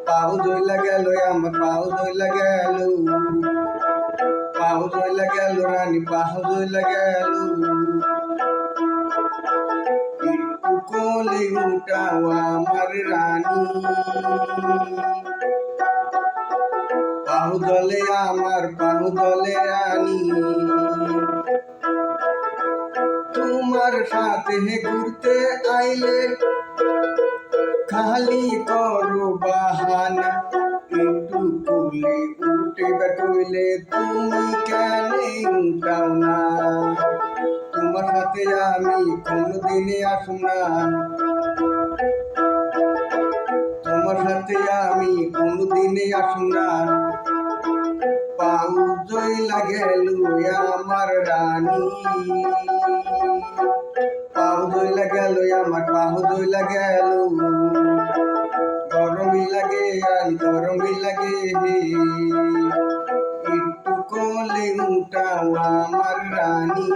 পাহু দইলা গেল আমার পাহু দইলা গেল পাহু দইলা গেল রানী পাহু দইলা গেল একটু কোলে উঠাও আমার রানী পাহু দলে আমার পাহু দলে রানী তোমার সাথে ঘুরতে আইলে খালি করো বাহানা একটু কোলে উঠে কইলে তুমি কেন উঠাও না তোমার সাথে আমি কোনদিনে আসুম না তোমার সাথে আমি কোনদিনে আসুম না পাহু দইলা গেল আমার রানী পাহু দইলা গেল আমার পাহু দইলা গেল গরমই লাগে আর গরমই লাগে একটু কোলে উঠাও আমার রানী